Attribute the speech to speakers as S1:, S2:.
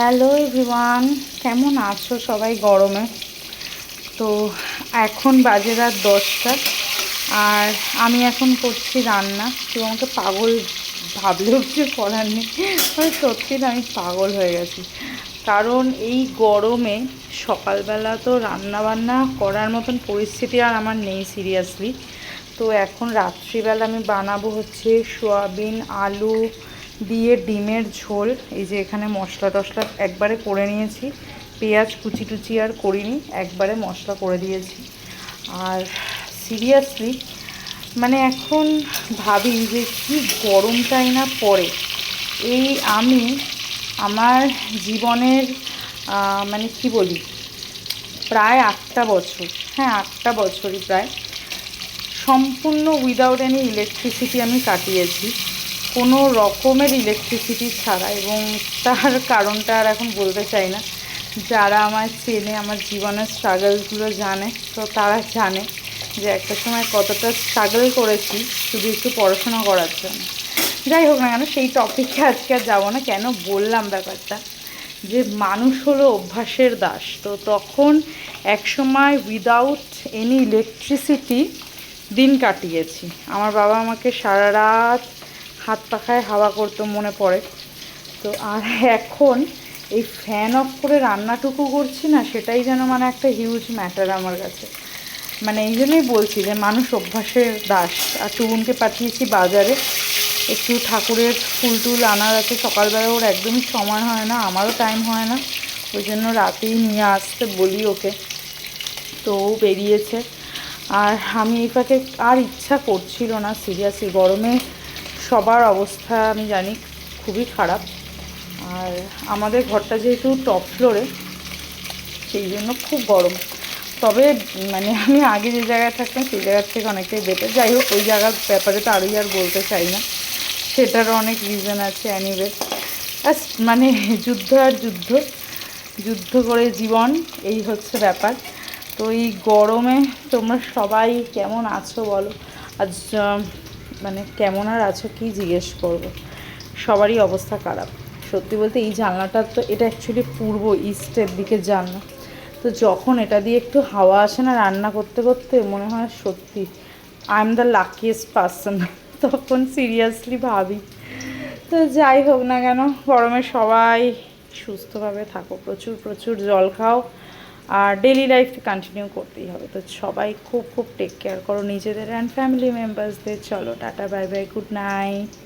S1: Hello everyone, কেমন আছো সবাই গরমে? তো এখন বাজে রাত 10টা আর আমি এখন করছি রান্না। কেউ আমাকে পাগল ভাবলেও কিছু করার নেই, মানে সত্যি না, আমি পাগল হয়ে গেছি। কারণ এই গরমে সকালবেলা তো রান্না বান্না করার মতন পরিস্থিতি আর আমার নেই সিরিয়াসলি। তো এখন রাত্রিবেলা আমি বানাবো হচ্ছে সোয়াবিন আলু দিয়ে ডিমের ঝোল। এই যে এখানে মশলা টশলা একবারে করে নিয়েছি, পেঁয়াজ কুচি টুচি আর করিনি, একবারে মশলা করে দিয়েছি। আর সিরিয়াসলি মানে এখন ভাবি যে কি গরমটাই না পড়ে। এই আমি আমার জীবনের মানে কি বলি, প্রায় 8টা বছর, হ্যাঁ 8টা বছরই প্রায় সম্পূর্ণ উইদাউট এনি ইলেকট্রিসিটি আমি কাটিয়েছি, কোনো রকমের ইলেকট্রিসিটি ছাড়া। এবং তার কারণটা আর এখন বলতে চাই না, যারা আমার চেনে, আমার জীবনের স্ট্রাগলসগুলো জানে, তো তারা জানে যে একটা সময় কতটা স্ট্রাগল করেছি শুধু একটু পড়াশোনা করার জন্য। যাই হোক না কেন, সেই টপিকে আজকে আর যাবো না। কেন বললাম ব্যাপারটা, যে মানুষ হলো অভ্যাসের দাস। তো তখন একসময় উইদাউট এনি ইলেকট্রিসিটি দিন কাটিয়েছি। আমার বাবা আমাকে সারা রাত হাত পাখায় হাওয়া করতো, মনে পড়ে। তো আর এখন এই ফ্যান অফ করে রান্নাটুকু করছি না, সেটাই যেন মানে একটা হিউজ ম্যাটার আমার কাছে। মানে এই জন্যই বলছি যে মানুষ অভ্যাসের দাস। আর টুবুনকে পাঠিয়েছি বাজারে, একটু ঠাকুরের ফুল টুল আনার আছে। সকালবেলা ওর একদমই সময় হয় না, আমারও টাইম হয় না, ওই জন্য রাতেই নিয়ে আসতে বলি ওকে। তো ও বেরিয়েছে। আর আমি এই ফাঁকে আর ইচ্ছা করছিল না সিরিয়াসলি, গরমে সবার অবস্থা আমি জানি খুবই খারাপ। আর আমাদের ঘরটা যেহেতু টপ ফ্লোরে, সেই জন্য খুব গরম। তবে মানে আমি আগে যে জায়গায় থাকতাম সেই জায়গার থেকে অনেকটাই বেটার। যাই হোক, ওই জায়গার ব্যাপারে তো আরোই আর বলতে চাই না, সেটারও অনেক রিজন আছে। অ্যানিওয়ে, মানে যুদ্ধ আর যুদ্ধ, যুদ্ধ করে জীবন, এই হচ্ছে ব্যাপার। তো এই গরমে তোমরা সবাই কেমন আছো বলো? আজ মানে কেমন আর আছো কি জিজ্ঞেস করবো, সবারই অবস্থা খারাপ। সত্যি বলতে এই জানলাটা তো, এটা অ্যাকচুয়ালি পূর্ব ইস্টের দিকে জানলা। তো যখন এটা দিয়ে একটু হাওয়া আসে না রান্না করতে করতে, মনে হয় সত্যি I am the luckiest person. তখন সিরিয়াসলি ভাবি। তো যাই হোক না কেন, গরমে সবাই সুস্থভাবে থাকো, প্রচুর প্রচুর জল খাও, আর ডেলি লাইফ কন্টিনিউ করতেই হবে। তো সবাই খুব খুব টেক কেয়ার করো নিজেদের অ্যান্ড ফ্যামিলি মেম্বার্সদের। চলো টাটা, বাই বাই, গুড নাইট।